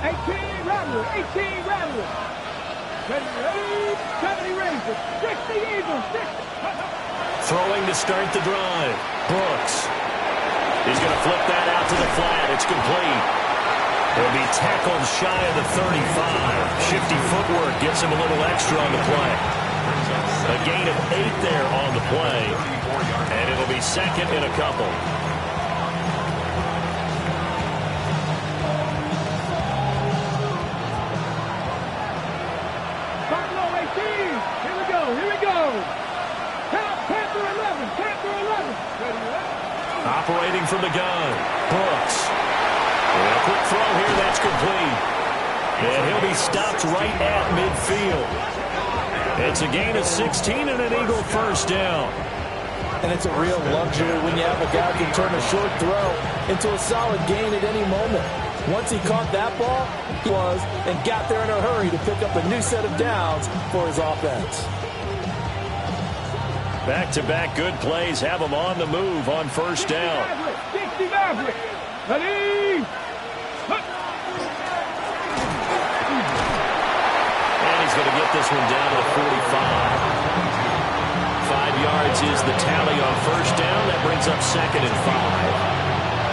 18, Rattler, 18, Rattler. 70 Rangers, 60 Eagles, 60. Throwing to start the drive. Brooks. He's going to flip that out to the flat. It's complete. He'll be tackled shy of the 35. Shifty footwork gets him a little extra on the play. A gain of 8 there on the play. And it'll be second in a couple. Buffalo 18. Here we go, here we go. Panther 11, Panther 11. Operating from the gun. Brooks. And a quick throw here, that's complete. And he'll be stopped right at midfield. It's a gain of 16 and an Eagle first down. And it's a real luxury when you have a guy who can turn a short throw into a solid gain at any moment. Once he caught that ball, he was and got there in a hurry to pick up a new set of downs for his offense. Back-to-back good plays have him on the move on first down. 60 Maverick. Ready? And he's going to get this one down to the 45. 5 yards is the tally on first down. That brings up second and 5.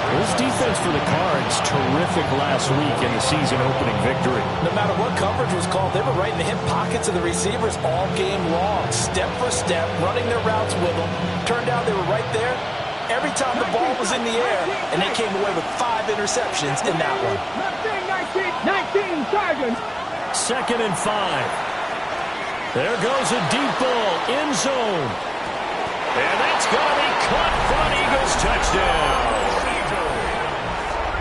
This defense for the Cards, terrific last week in the season-opening victory. No matter what coverage was called, they were right in the hip pockets of the receivers all game long, step for step, running their routes with them. Turned out they were right there every time the ball was in the air, and they came away with 5 interceptions in that one. 19 Tigers. Second and 5. There goes a deep ball, end zone. And that's going to be caught for an Eagles touchdown.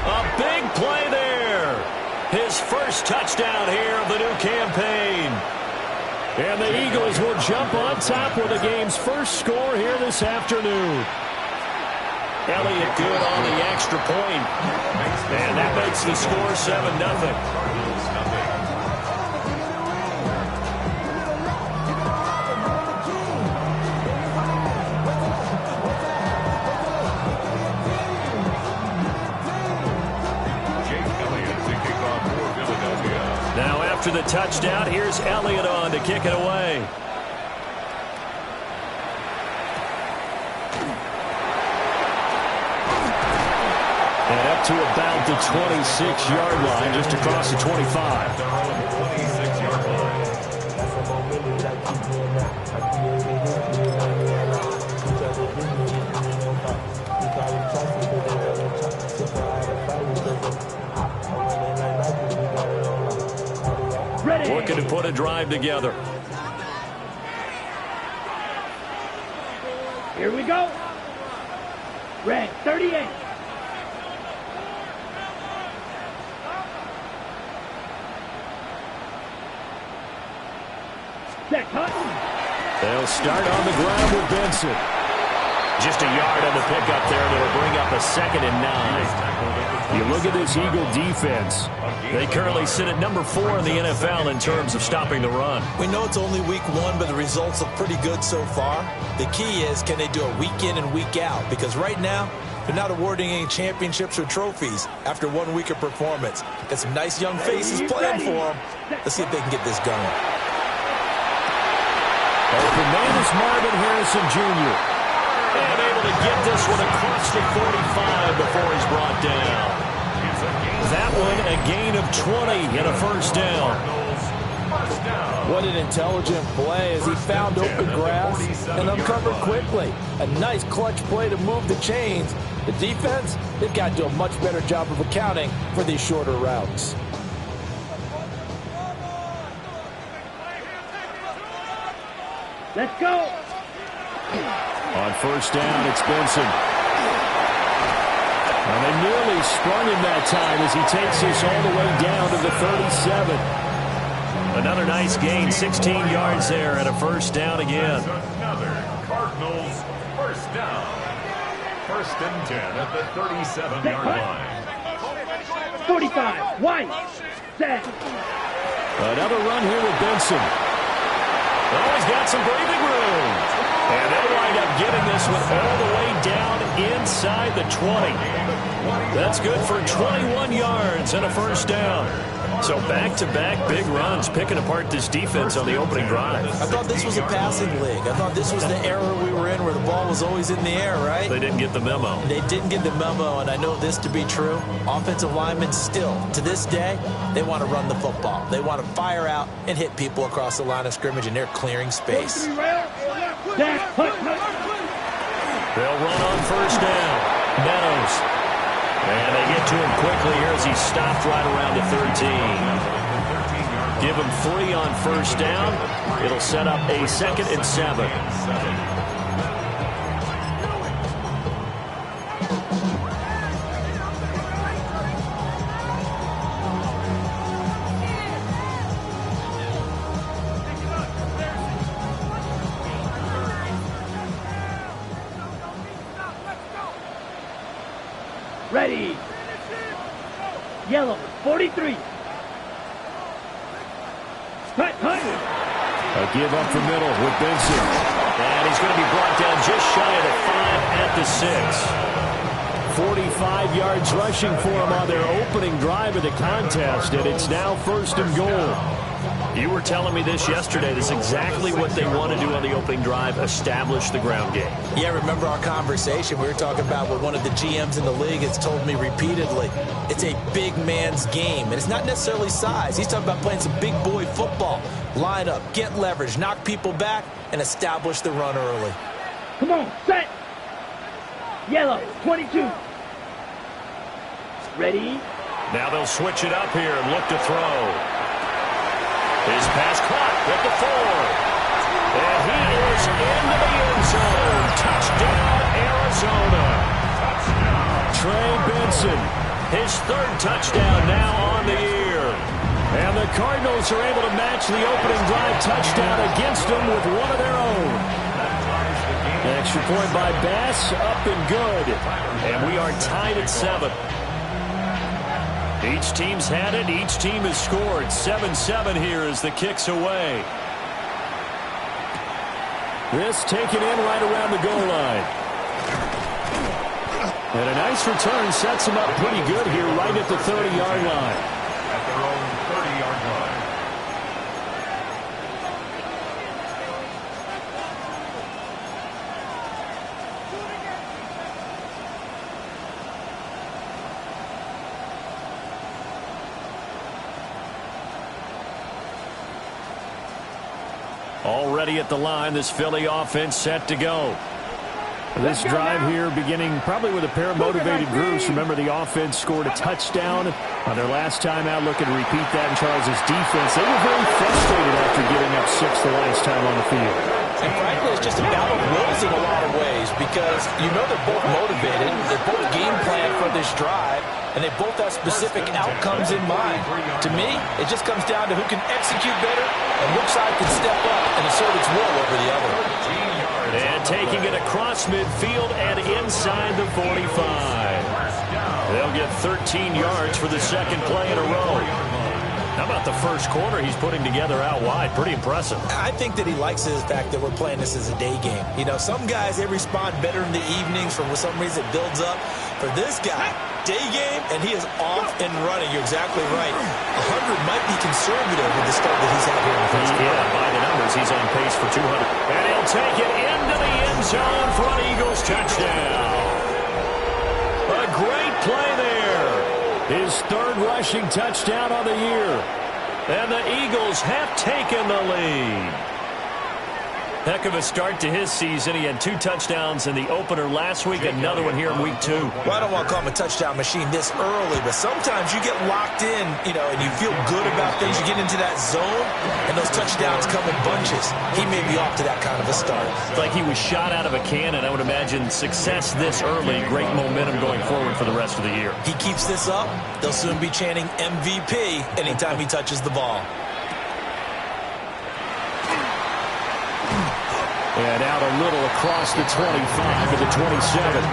A big play there. His first touchdown here of the new campaign. And the Eagles will jump on top with the game's first score here this afternoon. Elliott good on the extra point. And that makes the score 7-0. Now after the touchdown, here's Elliott on to kick it away. And up to about the 26-yard line, just across the 25. Looking to put a drive together. Here we go. Red 38. Check Hutton. They'll start on the ground with Benson. Just a yard on the pickup there, and it'll bring up a 2nd and 9. You look at this Eagle defense. They currently sit at number 4 in the NFL in terms of stopping the run. We know it's only week 1, but the results look pretty good so far. The key is, can they do it week in and week out? Because right now, they're not awarding any championships or trophies after 1 week of performance. Got some nice young faces playing for them. Let's see if they can get this going. Open man is Marvin Harrison Jr. And able to get this one across the 45 before he's brought down. That one a gain of 20 and a first down. What an intelligent play as he found open grass and uncovered quickly. A nice clutch play to move the chains. The defense, they've got to do a much better job of accounting for these shorter routes. Let's go. On first down, it's Benson. And they nearly sprung him that time as he takes this all the way down to the 37. Another nice gain, 16 yards there, and a first down again. Another Cardinals first down. 1st and 10 at the 37-yard line. 45, White, set. Another run here with Benson. Oh, he's got some breathing room. And they'll wind up getting this one all the way down inside the 20. That's good for 21 yards and a first down. So back-to-back big runs, picking apart this defense on the opening drive. I thought this was a passing league. I thought this was the era we were in where the ball was always in the air, right? They didn't get the memo. They didn't get the memo, and I know this to be true. Offensive linemen still, to this day, they want to run the football. They want to fire out and hit people across the line of scrimmage, and they're clearing space. They'll run on first down. Meadows. And they get to him quickly here as he stopped right around the 13. Give him 3 on first down. It'll set up a 2nd and 7. Ready. Yellow, 43. Cut. A give up the middle with Benson. And he's going to be brought down just shy of the 5 at the 6. 45 yards rushing for him on their opening drive of the contest, and it's now 1st and goal. You were telling me this yesterday. This is exactly what they want to do on the opening drive, establish the ground game. Yeah, remember our conversation? We were talking about what one of the GMs in the league has told me repeatedly. It's a big man's game, and it's not necessarily size. He's talking about playing some big boy football. Line up, get leverage, knock people back, and establish the run early. Come on, set. Yellow, 22. Ready. Now they'll switch it up here and look to throw. His pass caught at the 4. And he is into the end zone. Touchdown, Arizona. Trey Benson, his 3rd touchdown now on the year. And the Cardinals are able to match the opening drive touchdown against them with one of their own. An extra point by Bass, up and good. And we are tied at 7. Each team's had it. Each team has scored. 7-7 here as the kick's away. This taken in right around the goal line. And a nice return sets him up pretty good here right at the 30-yard line. At their own 30-yard line. Already at the line, this Philly offense set to go. This drive here beginning probably with a pair of motivated groups. Remember, the offense scored a touchdown on their last time out. Looking to repeat that in Charles' defense. They were very frustrated after giving up 6 the last time on the field. And frankly, it's just a battle of wills in a lot of ways because you know they're both motivated. They both game plan for this drive, and they both have specific outcomes in mind. To me, it just comes down to who can execute better and which side can step up and assert its will over the other. And taking it across midfield and inside the 45. They'll get 13 yards for the 2nd play in a row. How about the first quarter he's putting together out wide? Pretty impressive. I think that he likes the fact that we're playing this as a day game. You know, some guys, they respond better in the evenings. For some reason, it builds up. For this guy, day game, and he is off and running. You're exactly right. 100 might be conservative with the start that he's had here in the first quarter. Yeah, by the numbers, he's on pace for 200. And he'll take it into the end zone for an Eagles touchdown. A great play there. His 3rd rushing touchdown on the year. And the Eagles have taken the lead. Heck of a start to his season. He had 2 touchdowns in the opener last week, another one here in week 2. Well, I don't want to call him a touchdown machine this early, but sometimes you get locked in, you know, and you feel good about things. You get into that zone, and those touchdowns come in bunches. He may be off to that kind of a start. It's like he was shot out of a cannon. I would imagine success this early, great momentum going forward for the rest of the year. He keeps this up, they'll soon be chanting MVP anytime he touches the ball. And out a little across the 25 to the 27.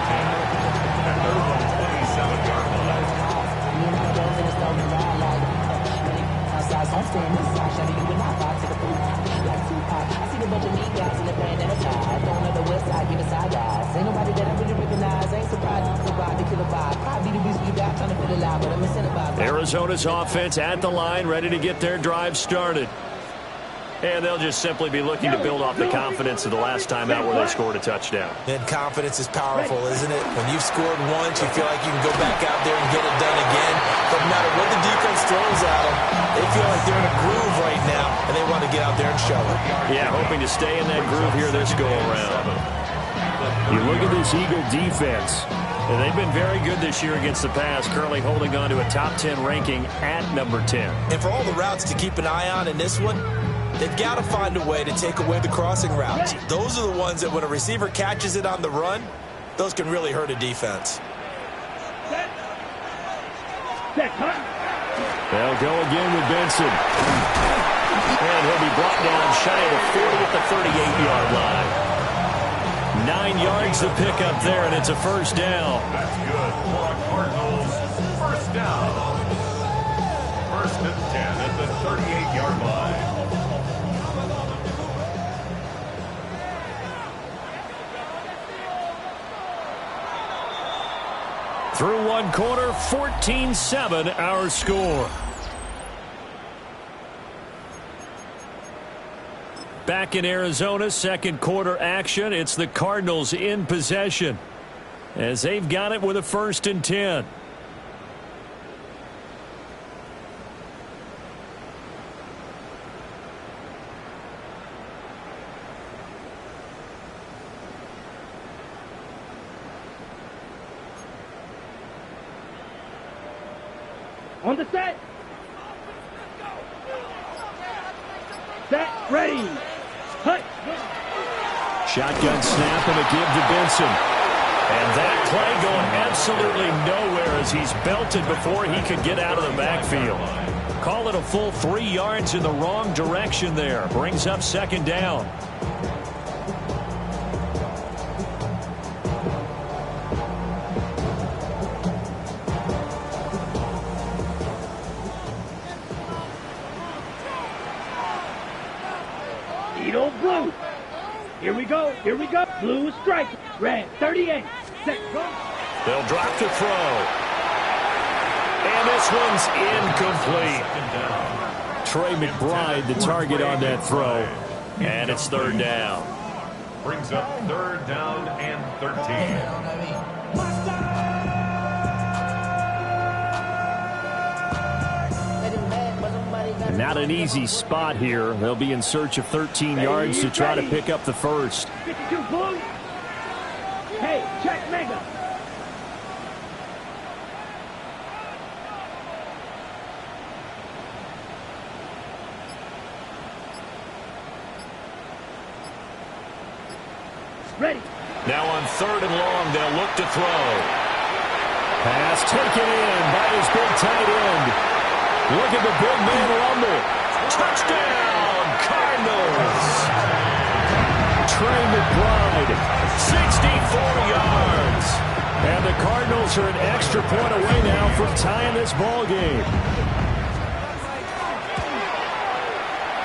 Us stay in this side, shawty, you and I vibe to the food. Like Tupac, I see the bunch of meat guys in the band and a side. Throwing on the west side, giving side guys. Ain't nobody that I really recognize. Ain't surprised to survive the killer vibe. Probably the beast we got, trying to feel alive, but I'm incentivized. Arizona's offense at the line, ready to get their drive started. And they'll just simply be looking to build off the confidence of the last time out where they scored a touchdown. And confidence is powerful, isn't it? When you've scored once, you feel like you can go back out there and get it done again. But no matter what the defense throws at them, they feel like they're in a groove right now, and they want to get out there and show it. Yeah, hoping to stay in that groove here this go-around. You look at this Eagle defense, and they've been very good this year against the pass, currently holding on to a top 10 ranking at number 10. And for all the routes to keep an eye on in this one, they've got to find a way to take away the crossing routes. Those are the ones that when a receiver catches it on the run, those can really hurt a defense. They'll go again with Benson. And he'll be brought down shy of the 40 at the 38-yard line. 9 yards to pick up there, and it's a first down. That's good for a Cardinals first down. First and 10 at the 38-yard line. Through one quarter, 14-7 our score. Back in Arizona, second quarter action. It's the Cardinals in possession as they've got it with a 1st and 10. On the set. Set, ready. Hut. Shotgun snap and a give to Benson. And that play going absolutely nowhere as he's belted before he could get out of the backfield. Call it a full 3 yards in the wrong direction there. Brings up second down. Blue. Here we go. Here we go. Blue strike. Red 38. Set. Go. They'll drop to throw. And this one's incomplete. Trey McBride, the target on that throw. And it's third down. Brings up third down and 13. Not an easy spot here. They'll be in search of 13 yards to try to pick up the first. 52 Blue. Hey, check Mega. Ready. Now on 3rd and long, they'll look to throw. Pass taken in by his big tight end. Look at the big man rumble. Touchdown, Cardinals. Trey McBride, 64 yards. And the Cardinals are an extra point away now from tying this ball game.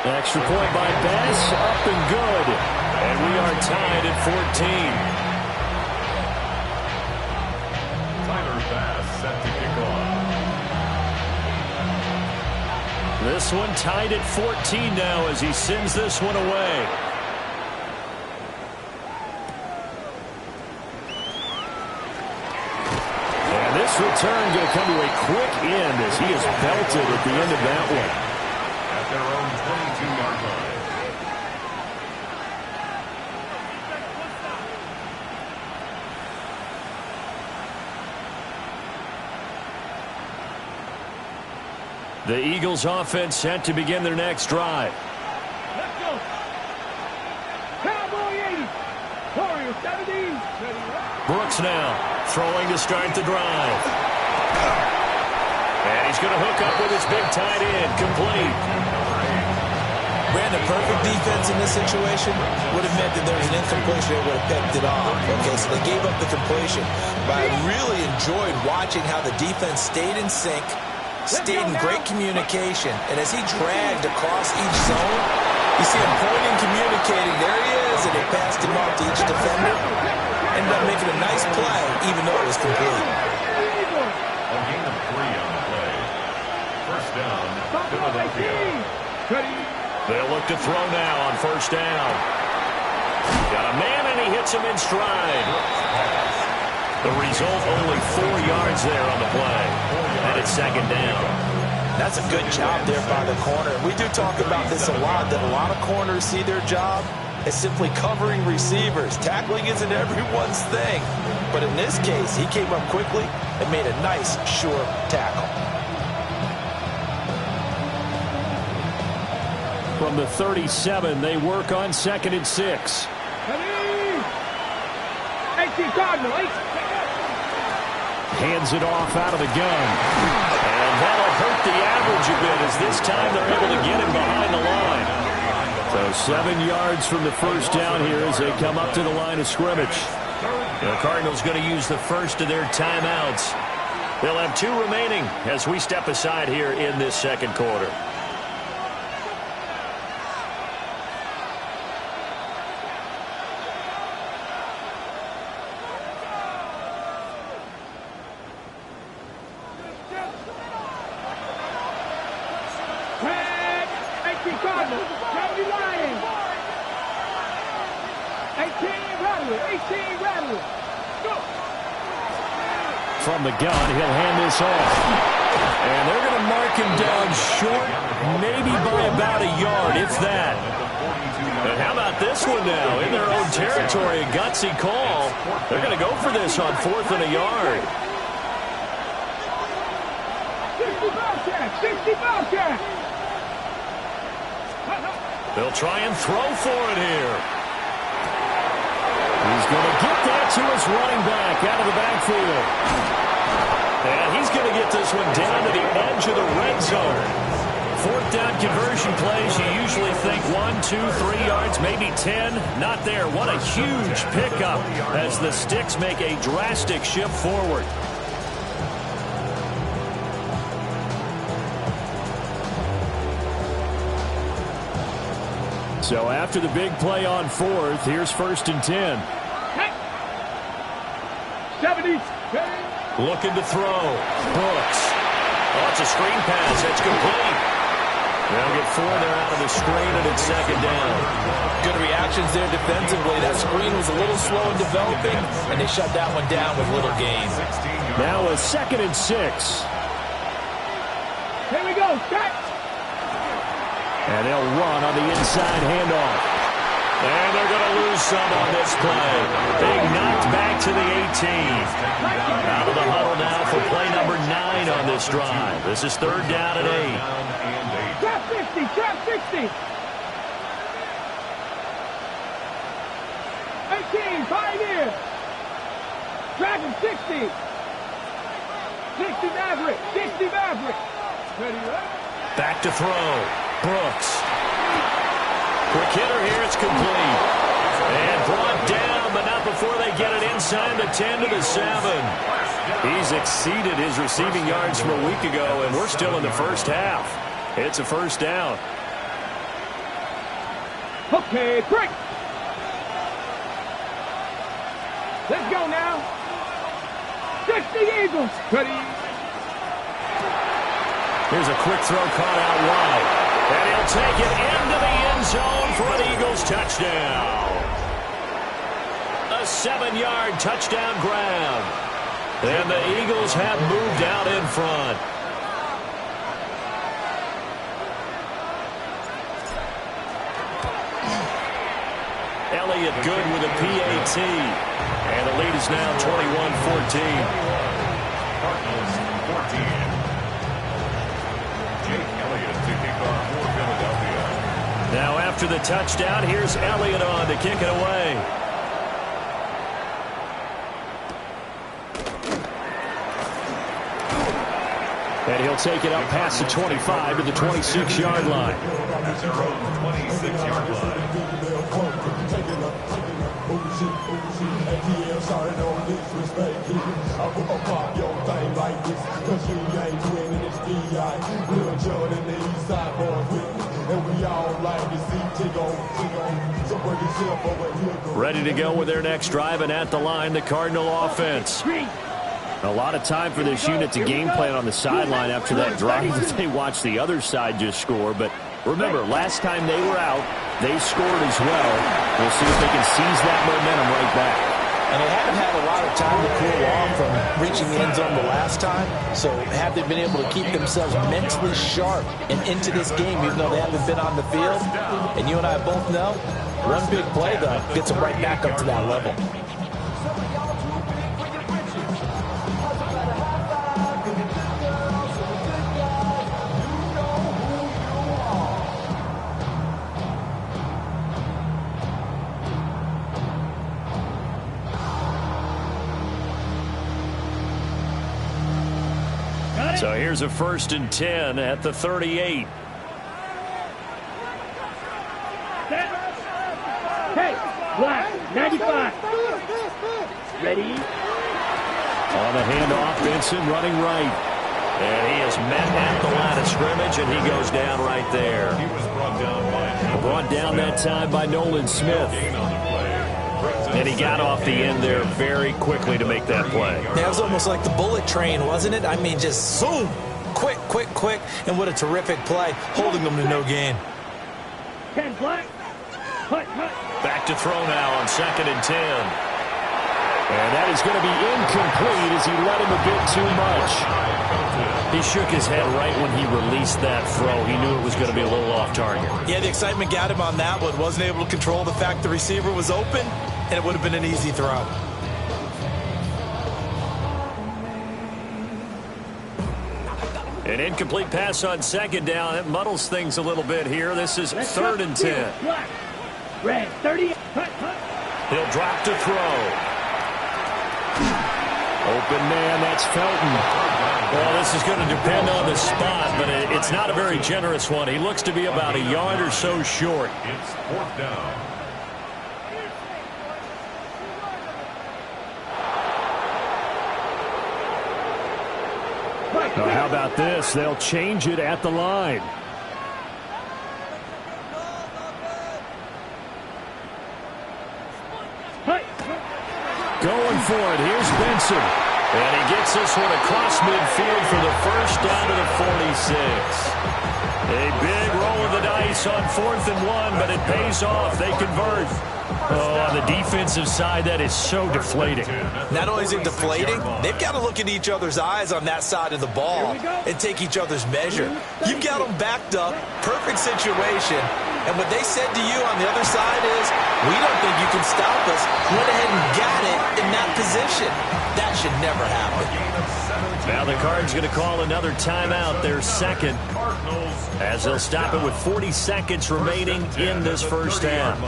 Extra point by Bass, up and good. And we are tied at 14. Tyler Bass set to kick off. This one tied at 14 now as he sends this one away. And this return going to come to a quick end as he is belted at the end of that one. At their own 22-yard line. The Eagles offense set to begin their next drive. Let's go. Cowboy 80. Warrior 70. Brooks now throwing to start the drive. And he's going to hook up with his big tight end. Complete. Brandon, perfect defense in this situation would have meant that there was an incompletion that would have picked it off. Okay, so they gave up the completion. But I really enjoyed watching how the defense stayed in sync, stayed in great communication, and as he dragged across each zone, you see him pointing, communicating. There he is, and he passed him off to each defender. Ended up making a nice play, even though it was complete. A gain of 3 on the play. First down, Philadelphia. They'll look to throw now on first down. Got a man, and he hits him in stride. The result, only 4 yards there on the play. And it's second down. That's a good job there by the corner. We do talk about this a lot, that a lot of corners see their job as simply covering receivers. Tackling isn't everyone's thing. But in this case, he came up quickly and made a nice, sure tackle. From the 37, they work on 2nd and 6. Hands it off out of the gun. And that'll hurt the average a bit, as this time they're able to get him behind the line. So 7 yards from the first down here as they come up to the line of scrimmage. The Cardinals going to use the first of their timeouts. They'll have 2 remaining as we step aside here in this second quarter. From the gun, he'll hand this off. And they're going to mark him down short, maybe by about a yard, if that. And how about this one now? In their own territory, a gutsy call. They're going to go for this on 4th and a yard. 60 Bobcat! They'll try and throw for it here. He's going to get that to his running back out of the backfield. And he's going to get this one down to the edge of the red zone. 4th down conversion plays, you usually think 1, 2, 3 yards, maybe 10. Not there. What a huge pickup as the Sticks make a drastic shift forward. So after the big play on 4th, here's 1st and 10. 70. Looking to throw. Brooks. Oh, it's a screen pass. That's complete. They'll get 4 there out of the screen, and it's second down. Good reactions there defensively. That screen was a little slow in developing, and they shut that one down with little gain. Now a 2nd and 6. Here we go. Catch. And they'll run on the inside handoff. And they're going to lose some on this play. Being knocked back to the 18. Out of the huddle now for play number 9 on this drive. This is 3rd down and 8. Trap 50, trap 60. 18, Pioneer. Dragon 60. 60 Maverick, 60 Maverick. Ready, right? Back to throw. Brooks. Quick hitter here. It's complete. And brought down, but not before they get it inside the 10 to the 7. He's exceeded his receiving yards from a week ago, and we're still in the first half. It's a first down. Okay, break. Let's go now. 60 Eagles. Ready. Here's a quick throw caught out wide. And he'll take it into the end zone for an Eagles touchdown. A 7-yard touchdown grab. And the Eagles have moved out in front. Elliott good with a PAT. And the lead is now 21-14. Cardinals 14. Now after the touchdown, here's Elliott on to kick it away. And he'll take it up past the 25 to the 26-yard line. At their own 26-yard line. Ready to go with their next drive, and at the line, the Cardinal offense. A lot of time for this unit to game plan on the sideline after that drive that they watched the other side just score. But remember, last time they were out, they scored as well. We'll see if they can seize that momentum right back. And they haven't had a lot of time to cool off from reaching the end zone the last time. So have they been able to keep themselves mentally sharp and into this game, even though they haven't been on the field? And you and I both know, one big play, though, gets them right back up to that level. So here's a 1st and 10 at the 38. Hey, Black, 95. Ready? On the handoff, Benson running right. And he is met at the line of scrimmage, and he goes down right there. He was Brought down that time by Nolan Smith. And he got off the end there very quickly to make that play. That was almost like the bullet train, wasn't it? I mean, just zoom. Quick, quick, quick. And what a terrific play, holding them to no gain. 10 Black. Hut, hut. Back to throw now on 2nd and 10. And that is going to be incomplete as he let him a bit too much. He shook his head right when he released that throw. He knew it was going to be a little off target. Yeah, the excitement got him on that one. Wasn't able to control the fact the receiver was open, and it would have been an easy throw. An incomplete pass on 2nd down. It muddles things a little bit here. This is 3rd and 10. Black. Red, 30. Hut, hut. He'll drop to throw. Open man, that's Felton. Well, this is going to depend on the spot, but it's not a very generous one. He looks to be about a yard or so short. It's 4th down. Now, how about this? They'll change it at the line. Going for it. Here's Benson. And he gets this one across midfield for the first down to the 46. A big roll of the dice on 4th and 1, but it pays off. They convert. Oh, on the defensive side, that is so deflating. Not only is it deflating, they've got to look at each other's eyes on that side of the ball and take each other's measure. You've got them backed up, perfect situation, and what they said to you on the other side is, we don't think you can stop us. Went ahead and got it in that position. That should never happen. Now the Cards going to call another timeout, their 2nd, as they'll stop it with 40 seconds remaining in this first half.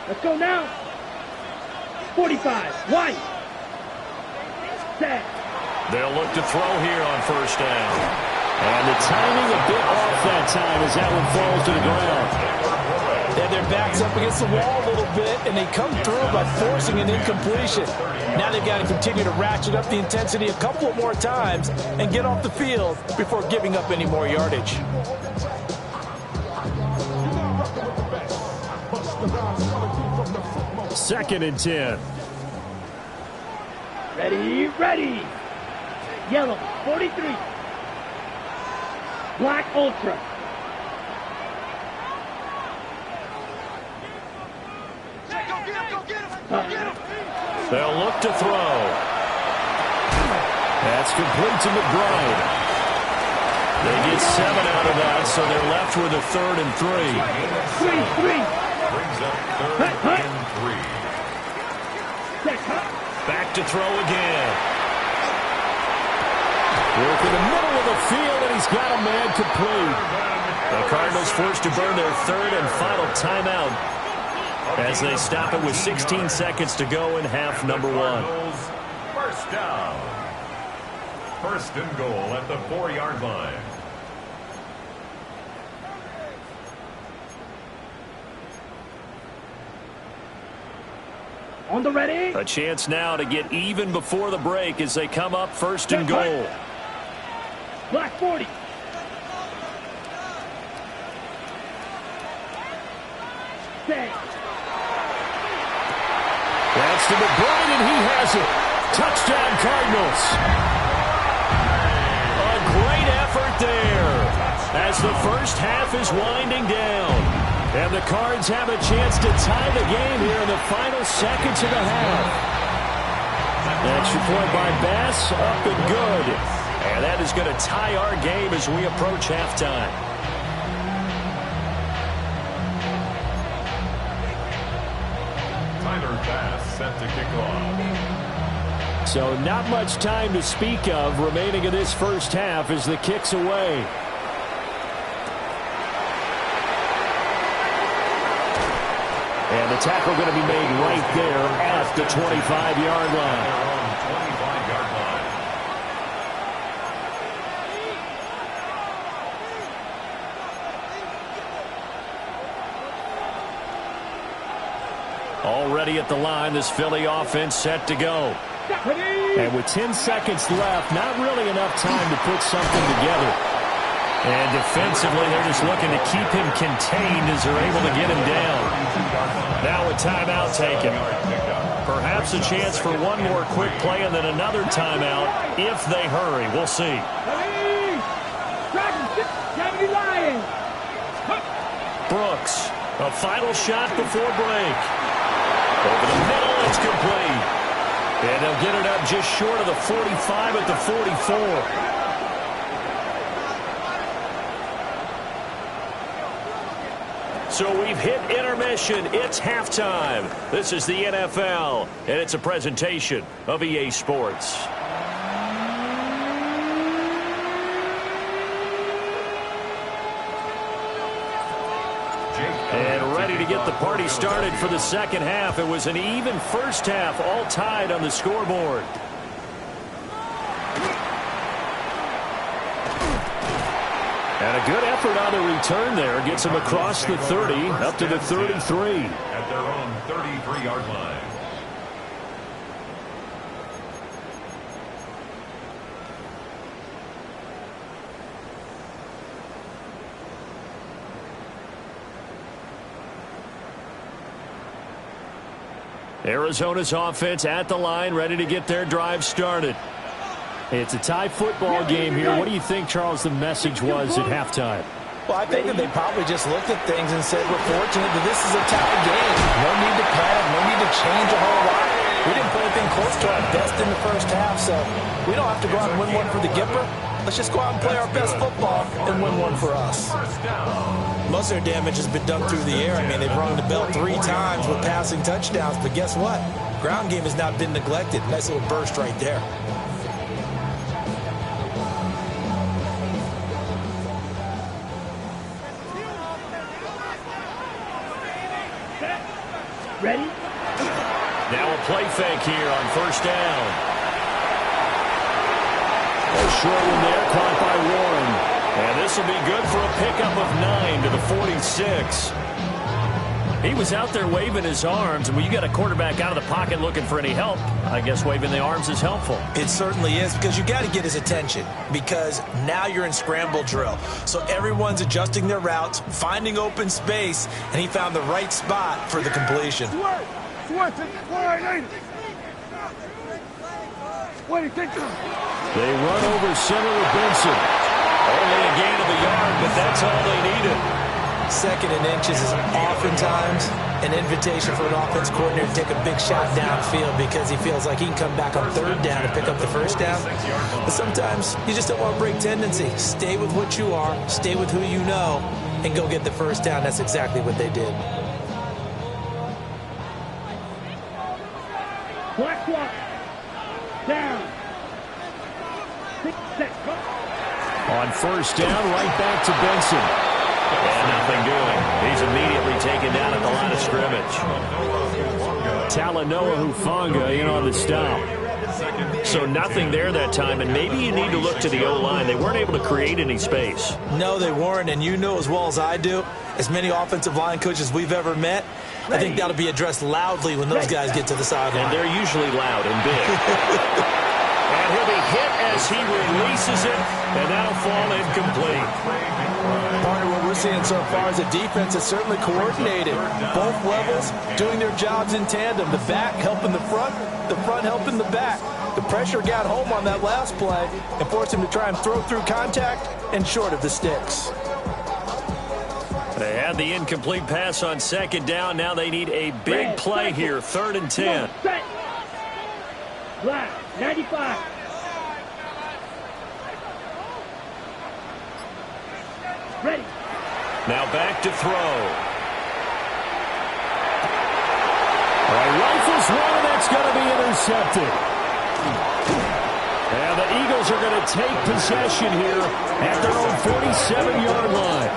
Let's go now. 45. White. Set. They'll look to throw here on 1st down. And the timing a bit off that time as that one falls to the ground. And their backs up against the wall a little bit, and they come through by forcing an incompletion. Now they've got to continue to ratchet up the intensity a couple more times and get off the field before giving up any more yardage. Second and 10. Ready, ready. Yellow, 43. Black Ultra. They'll look to throw. That's complete to McBride. They get 7 out of that, so they're left with a 3rd and 3. 3. Brings up 3rd and 3. Back to throw again. Work in the middle of the field, and he's got a man complete. The Cardinals forced to burn their 3rd and final timeout as they stop it with 16 seconds to go in half number 1. First down. 1st and goal at the 4-yard line. On the ready. A chance now to get even before the break as they come up first and goal. Black 40. Stay. That's to McBride, and he has it. Touchdown, Cardinals. A great effort there as the first half is winding down. And the Cards have a chance to tie the game here in the final seconds of the half. Extra point by Bass, up and good. And that is going to tie our game as we approach halftime. Tyler Bass set to kick off. So not much time to speak of remaining in this first half as the kick's away. And the tackle going to be made right there at the 25-yard line. Their own 25-yard line. Already at the line, this Philly offense set to go. And with 10 seconds left, not really enough time to put something together. And defensively, they're just looking to keep him contained as they're able to get him down. Now a timeout taken. Perhaps a chance for one more quick play and then another timeout if they hurry. We'll see. Brooks, a final shot before break. Over the middle, it's complete. And they'll get it up just short of the 45 at the 44. So we've hit intermission. It's halftime. This is the NFL, and it's a presentation of EA Sports. And ready to get the party started for the second half. It was an even first half, all tied on the scoreboard. And a good effort on the return there. Gets him across the 30, up to the 33. At their own 33-yard line. Arizona's offense at the line, ready to get their drive started. It's a tie football game here. What do you think, Charles, the message was at halftime? Well, I think that they probably just looked at things and said, we're fortunate that this is a tie game. No need to panic, no need to change a whole lot. We didn't play anything close to our best in the first half, so we don't have to go out and win one for the Gipper. Let's just go out and play our best football and win one for us. Most of their damage has been done through the air. I mean, they've rung the bell 3 times with passing touchdowns, but guess what? Ground game has not been neglected. Nice little burst right there. Ready? Now a play fake here on first down. A short one there, caught by Warren. And this will be good for a pickup of 9 to the 46. He was out there waving his arms, and when you got a quarterback out of the pocket looking for any help, I guess waving the arms is helpful. It certainly is, because you got to get his attention, because now you're in scramble drill. So everyone's adjusting their routes, finding open space, and he found the right spot for the completion. They run over center with Benson. Only a gain of a yard, but that's all they needed. 2nd and inches is oftentimes an invitation for an offense coordinator to take a big shot downfield because he feels like he can come back on 3rd down and pick up the first down. But sometimes you just don't want to break tendency. Stay with what you are, stay with who you know, and go get the first down. That's exactly what they did. Black clock. Down. 6 seconds. On first down, right back to Benson. And nothing doing. He's immediately taken down at the line of scrimmage. Talanoa Hufanga in on the stop. So nothing there that time, and maybe you need to look to the O-line. They weren't able to create any space. No, they weren't, and you know as well as I do, as many offensive line coaches we've ever met, I think that'll be addressed loudly when those guys get to the sideline. And they're usually loud and big. And he'll be hit as he releases it, and that'll fall incomplete. Partner, what we're seeing so far is the defense is certainly coordinated. Both levels doing their jobs in tandem. The back helping the front helping the back. The pressure got home on that last play and forced him to try and throw through contact and short of the sticks. They had the incomplete pass on second down. Now they need a big play here, 3rd and 10. Black, 95. Ready. Now back to throw. Rifles one, and that's going to be intercepted. And the Eagles are going to take possession here at their own 47-yard line.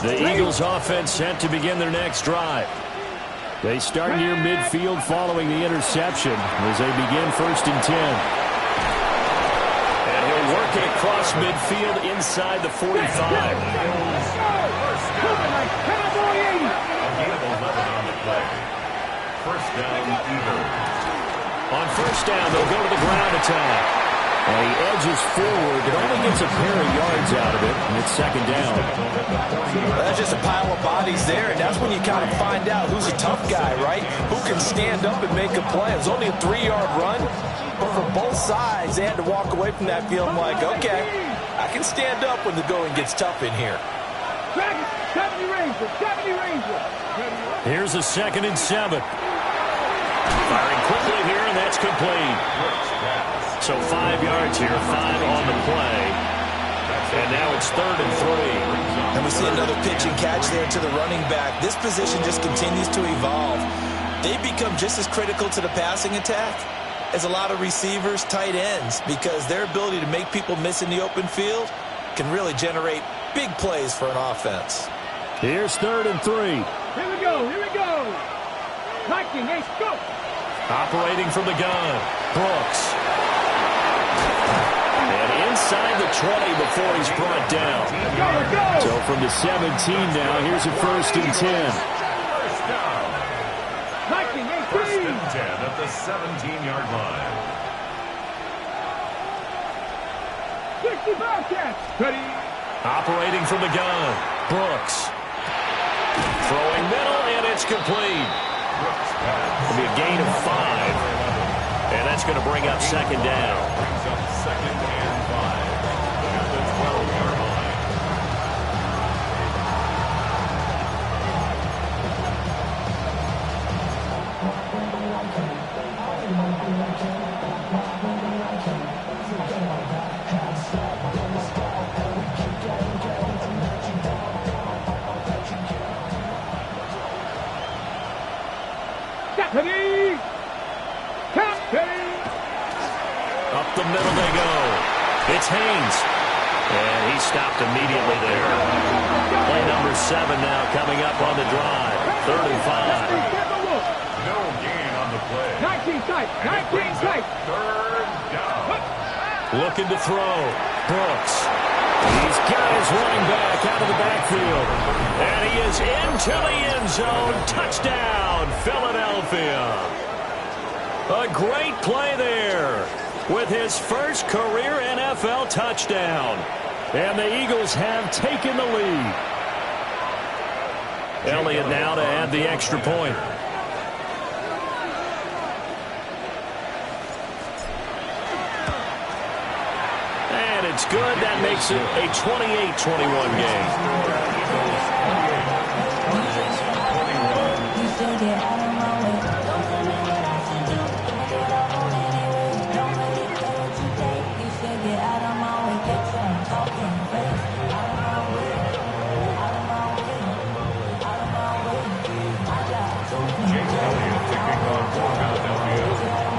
The Eagles offense set to begin their next drive. They start near midfield following the interception as they begin 1st and 10. And he'll work it across midfield inside the 45. First down, Eagles. On 1st down, they'll go to the ground attack. And he edges forward, but only gets a pair of yards out of it, and it's 2nd down. That's just a pile of bodies there, and that's when you kind of find out who's a tough guy, right? Who can stand up and make a play. It was only a 3-yard run, but for both sides, they had to walk away from that feeling like, okay, I can stand up when the going gets tough in here. 70 Ranger, 70 Ranger. Here's a 2nd and 7. Firing quickly here, and that's complete. So 5 yards here, 5 on the play. And now it's 3rd and 3. And we see another pitch and catch there to the running back. This position just continues to evolve. They become just as critical to the passing attack as a lot of receivers, tight ends, because their ability to make people miss in the open field can really generate big plays for an offense. Here's 3rd and 3. Here we go, here we go. Liking, ace, go. Operating from the gun, Brooks. And inside the 20 before he's brought down. So from the 17 now, here's a 1st and 10. First down. Liking, ace, 1st and 10 at the 17-yard line. 65 catch. Ready. Operating from the gun, Brooks. Throwing middle, and it's complete. It'll be a gain of 5. And that's going to bring up 2nd down. Brings up 2nd and 5 at the 12-yard line. Ready. Captain. Up the middle they go. It's Haynes. And he stopped immediately there. Play number 7 now coming up on the drive. 3rd and 5. No gain on the play. 19 tight. 19 tight. 3rd down. Looking to throw. Brooks. He's got his running back out of the backfield. And he is into the end zone. Touchdown, Philadelphia. A great play there with his first career NFL touchdown. And the Eagles have taken the lead. Elliott now to add the extra point. And it's good. That makes it a 28-21 game.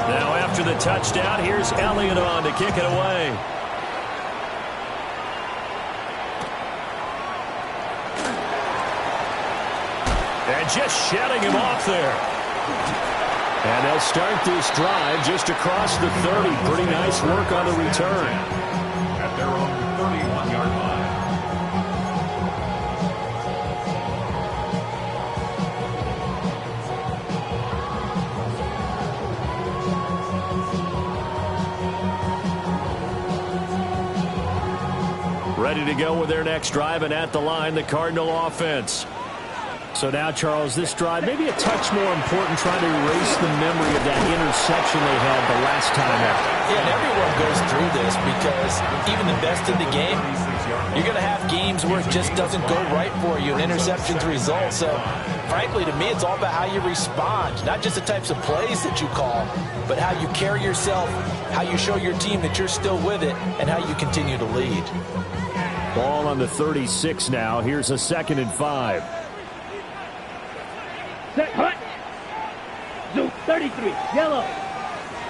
Now after the touchdown, here's Elliott on to kick it away. And just shedding him off there. And they'll start this drive just across the 30. Pretty nice work on the return. At their own 31-yard line. Ready to go with their next drive, and at the line, the Cardinal offense. So now, Charles, this drive maybe a touch more important, trying to erase the memory of that interception they had the last time out. Yeah, and everyone goes through this because even the best in the game, you're going to have games where it just doesn't go right for you, and interceptions result. So, frankly, to me, it's all about how you respond, not just the types of plays that you call, but how you carry yourself, how you show your team that you're still with it, and how you continue to lead. Ball on the 36 now. Here's a 2nd and 5. Set, hut. Zoom, 33, yellow.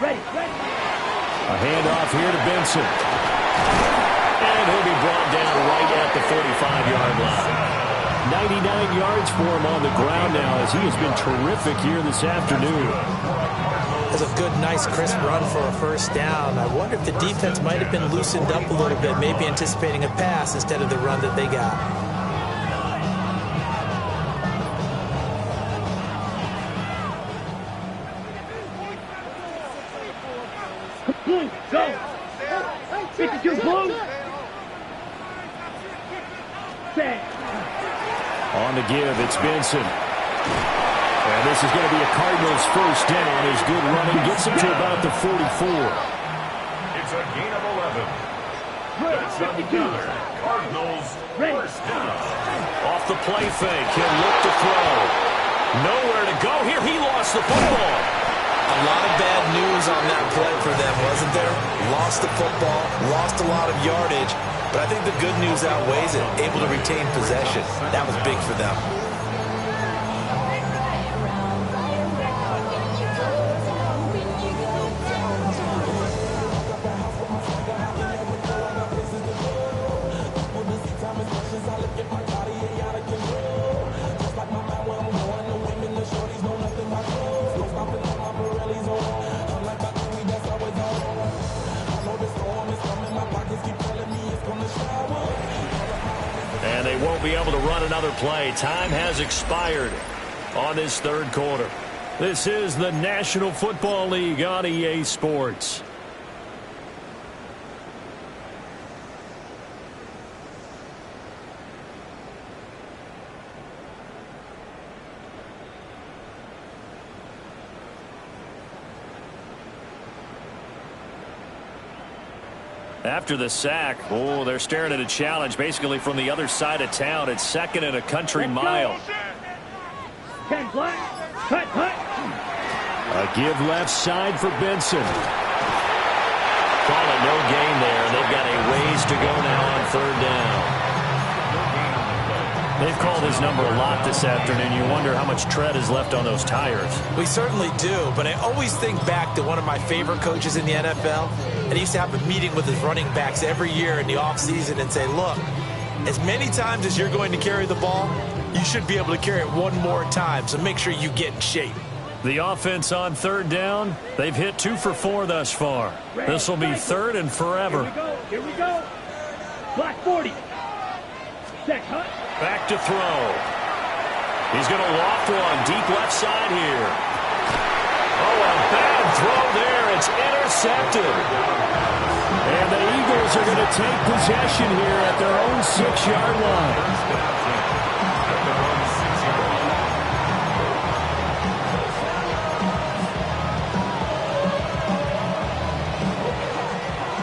Ready. A handoff here to Benson. And he'll be brought down right at the 45-yard line. 99 yards for him on the ground now, as he has been terrific here this afternoon. That's a good, nice, crisp run for a first down. I wonder if the defense might have been loosened up a little bit, maybe anticipating a pass instead of the run that they got. Blue, go. 52 blue. Set. On the give, it's Benson. And this is going to be a Cardinals first down. His good running gets him to about the 44. It's a gain of 11. That's another Cardinals first down. Off the play fake, he'll look to throw. Nowhere to go here. He lost the football. A lot of bad news on that play for them, wasn't there? Lost the football, lost a lot of yardage, but I think the good news outweighs it. Able to retain possession. That was big for them. And they won't be able to run another play. Time has expired on this third quarter. This is the National Football League on EA Sports. After the sack, they're staring at a challenge basically from the other side of town. It's 2nd and a country mile. 10 black. Hut. A give left side for Benson. Call it no gain there. They've got a ways to go now on 3rd down. They've called his number a lot this afternoon. You wonder how much tread is left on those tires. We certainly do, but I always think back to one of my favorite coaches in the NFL, and he used to have a meeting with his running backs every year in the offseason and say, look, as many times as you're going to carry the ball, you should be able to carry it one more time, so make sure you get in shape. The offense on 3rd down, they've hit 2 for 4 thus far. This will be 3rd and forever. Here we go. Black 40. Set, hut. Back to throw. He's going to loft one deep left side here. Oh, a bad throw there. It's intercepted. And the Eagles are going to take possession here at their own 6-yard line.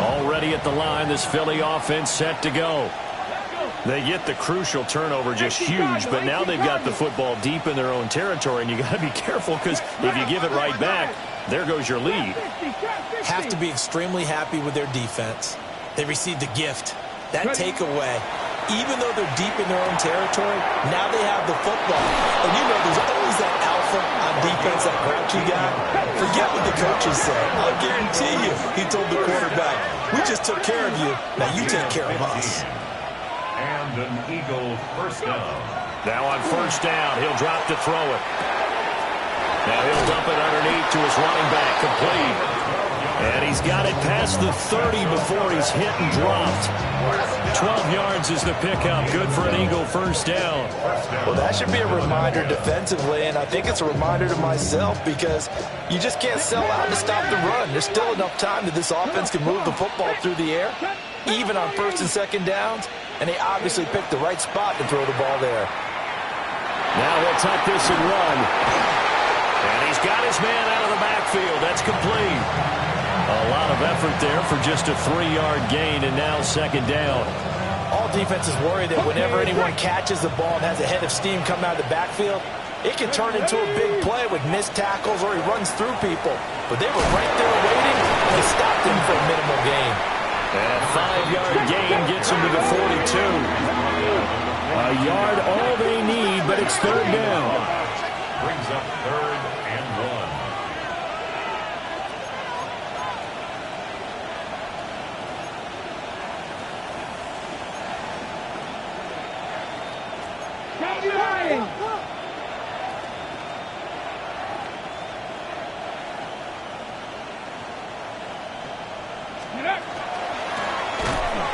Already at the line, this Philly offense set to go. They get the crucial turnover, just huge, but now they've got the football deep in their own territory, and you got to be careful because if you give it right back, there goes your lead. Have to be extremely happy with their defense. They received a gift. That takeaway, even though they're deep in their own territory, now they have the football. And you know there's always that alpha on defense, that grouchy guy. Forget what the coaches say. I'll guarantee you, he told the quarterback, we just took care of you, now you take care of us. And an Eagle first down. Now on first down, he'll drop to throw it. Now he'll dump it underneath to his running back, complete. And he's got it past the 30 before he's hit and dropped. 12 yards is the pickup. Good for an Eagle first down. Well, that should be a reminder defensively, and I think it's a reminder to myself because you just can't sell out to stop the run. There's still enough time that this offense can move the football through the air, even on first and second downs, and they obviously picked the right spot to throw the ball there. Now he'll tuck this and run. And he's got his man out of the backfield. That's complete. A lot of effort there for just a 3-yard gain, and now second down. All defenses worry that whenever anyone catches the ball and has a head of steam coming out of the backfield, it can turn into a big play with missed tackles or he runs through people. But they were right there waiting, and they stopped him for a minimal gain. And a 5-yard gain gets him to the 42. A yard all they need, but it's third down. Brings up third and 1.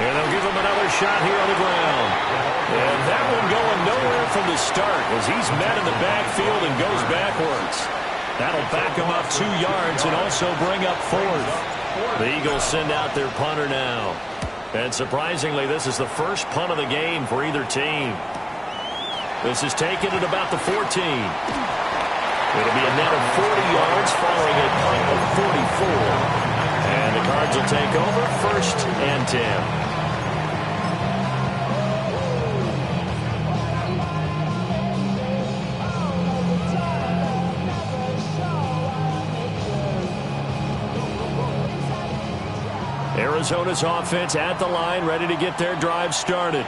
And they'll give him another shot here on the ground. And that one going nowhere from the start as he's met in the backfield and goes backwards. That'll back him up 2 yards and also bring up fourth. The Eagles send out their punter now. And surprisingly, this is the first punt of the game for either team. This is taken at about the 14. It'll be a net of 40 yards following a punt of 44. And the Cards will take over first and 10. Arizona's offense at the line, ready to get their drive started.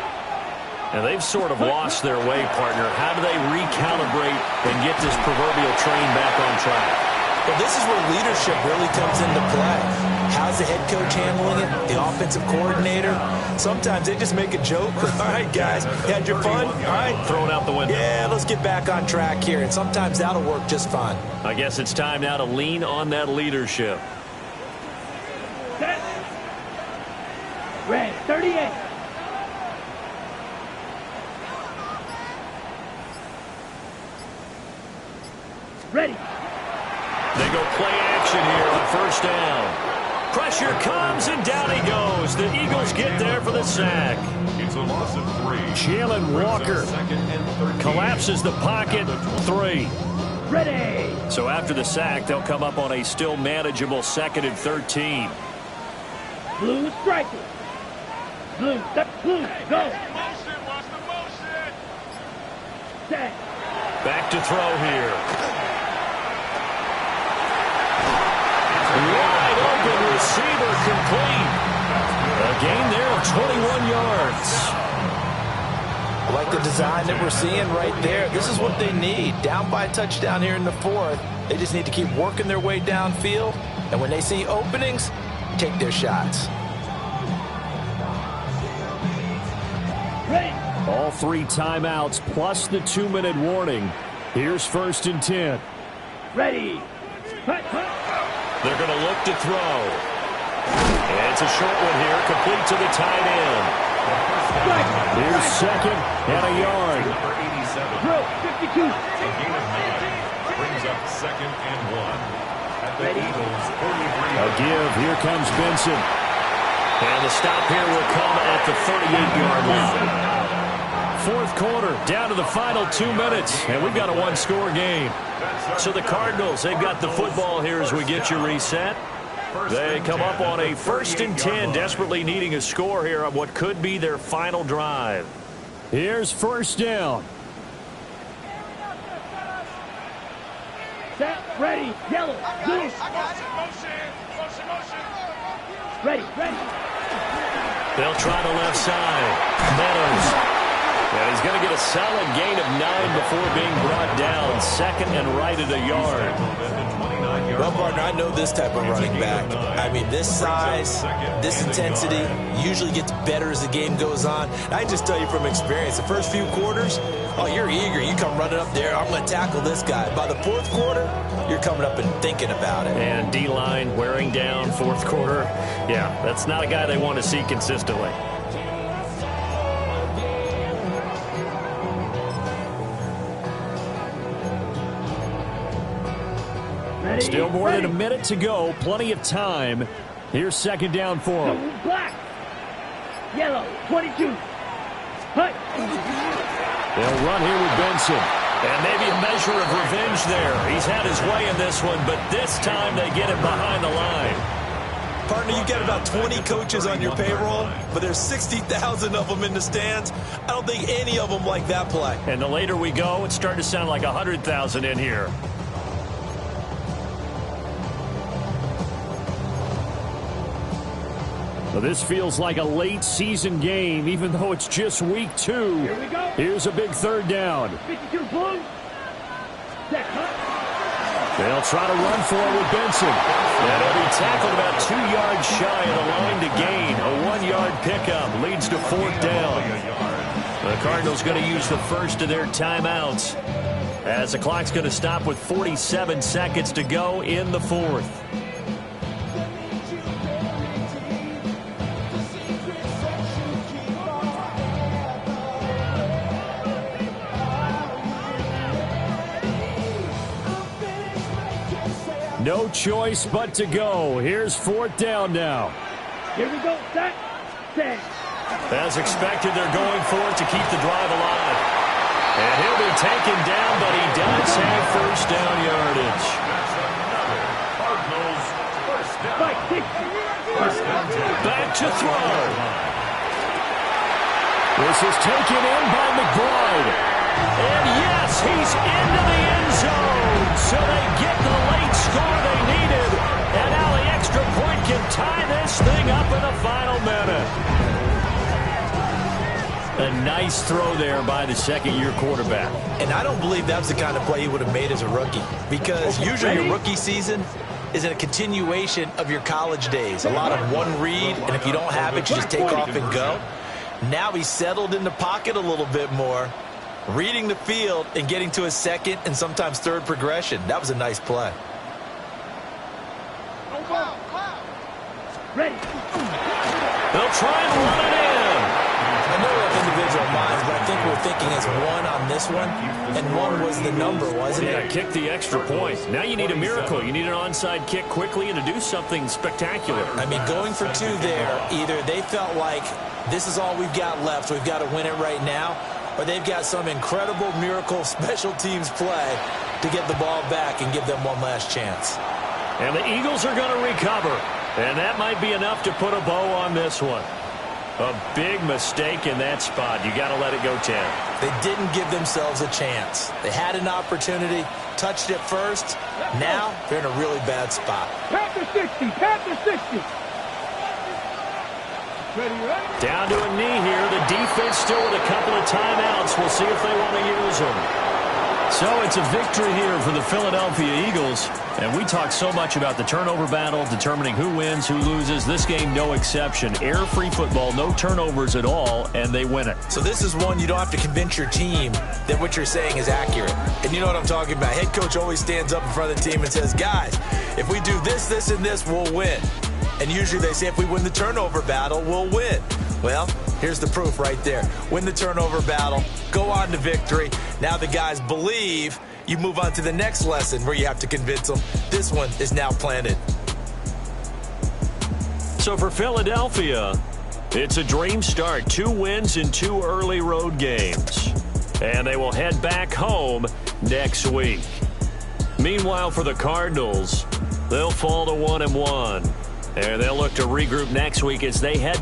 And they've sort of lost their way, partner. How do they recalibrate and get this proverbial train back on track? Well, this is where leadership really comes into play. How's the head coach handling it? The offensive coordinator? Sometimes they just make a joke. All right, guys, you had your fun? All right. Throw it out the window. Yeah, let's get back on track here. And sometimes that'll work just fine. I guess it's time now to lean on that leadership. Set. Red, 38. Ready. They go play action here on first down. Pressure comes, and down he goes. The Eagles get there for the sack. It's a loss of 3. Jalen Walker collapses the pocket. 3. Ready. So after the sack, they'll come up on a still manageable 2nd and 13. Blue striking. Blue, step, blue, go. Motion, watch the motion. Set. Back to throw here. Wide open receiver complete. A gain there of 21 yards. I like the design that we're seeing right there. This is what they need. Down by a touchdown here in the 4th. They just need to keep working their way downfield. And when they see openings, take their shots. Ready. All 3 timeouts plus the 2-minute warning. Here's 1st and 10. Ready. Hut, hut. They're going to look to throw. And it's a short one here, complete to the tight end. Here's 2nd and a yard. For 87. Throw, 52. A gain of 9. Brings up 2nd and 1. At the Eagles' 43. A give. Here comes Benson. And the stop here will come at the 38-yard line. 4th quarter, down to the final 2 minutes, and we've got a 1-score game. So the Cardinals, they've got the football here as we get you reset. They come up on a 1st and 10, desperately needing a score here on what could be their final drive. Here's 1st down. Set, ready, yellow, blue. Ready, ready. They'll try the left side. Meadows. And he's going to get a solid gain of 9 before being brought down. 2nd and right at a yard. Well, partner, I know this type of running back. I mean, this size, this intensity usually gets better as the game goes on. I just tell you from experience, the first few quarters, Oh, you're eager. You come running up there. I'm going to tackle this guy. By the fourth quarter, you're coming up and thinking about it. And D-line wearing down fourth quarter. Yeah, that's not a guy they want to see consistently. Still more than a minute to go. Plenty of time. Here's second down for him. Black. Yellow. 22. Hut. They'll run here with Benson. And maybe a measure of revenge there. He's had his way in this one, but this time they get him behind the line. Partner, you got about 20 coaches on your payroll, but there's 60,000 of them in the stands. I don't think any of them like that play. And the later we go, it's starting to sound like 100,000 in here. Well, this feels like a late season game, even though it's just week 2. Here we go. Here's a big third down. 52 blue. Set. They'll try to run for it with Benson. And he'll be tackled about 2 yards shy of the line to gain. A 1-yard pickup leads to fourth down. The Cardinals going to use the first of their timeouts as the clock's going to stop with 47 seconds to go in the fourth. No choice but to go. Here's fourth down now. Here we go. Set. Set. As expected, they're going for it to keep the drive alive. And he'll be taken down, but he does have first down yardage. Cardinals, first down. Back to throw. This is taken in by McBride. And yes, he's into the end zone. So they get the late score they needed. And now the extra point can tie this thing up in the final minute. A nice throw there by the second-year quarterback. And I don't believe that's the kind of play he would have made as a rookie, because usually your rookie season is a continuation of your college days. A lot of one read, and if you don't have it, you just take off and go. Now he's settled in the pocket a little bit more, reading the field and getting to his second and sometimes third progression. That was a nice play. Ready. They'll try and run it in. I know we have individual minds, but I think we're thinking as one on this one, and one was the number, wasn't Yeah, it? kick the extra point. Now you need a miracle. You need an onside kick quickly and to do something spectacular. I mean, going for two there, either they felt like this is all we've got left, we've got to win it right now, or they've got some incredible miracle special teams play to get the ball back and give them one last chance. And the Eagles are going to recover. And that might be enough to put a bow on this one. A big mistake in that spot. You got to let it go 10. They didn't give themselves a chance. They had an opportunity, touched it first. Now they're in a really bad spot. Panther 60. Panther 60. Ready, ready? Down to a knee here. The defense still with a couple of timeouts. We'll see if they want to use them. So it's a victory here for the Philadelphia Eagles. And we talk so much about the turnover battle, determining who wins, who loses. This game, no exception. Error-free football, no turnovers at all, and they win it. So this is one you don't have to convince your team that what you're saying is accurate. And you know what I'm talking about. Head coach always stands up in front of the team and says, guys, if we do this, this, and this, we'll win. And usually they say if we win the turnover battle, we'll win. Well, here's the proof right there. Win the turnover battle, go on to victory. Now the guys believe. You move on to the next lesson where you have to convince them. This one is now planted. So for Philadelphia, it's a dream start. 2 wins in 2 early road games. And they will head back home next week. Meanwhile, for the Cardinals, they'll fall to 1-1. And they'll look to regroup next week as they head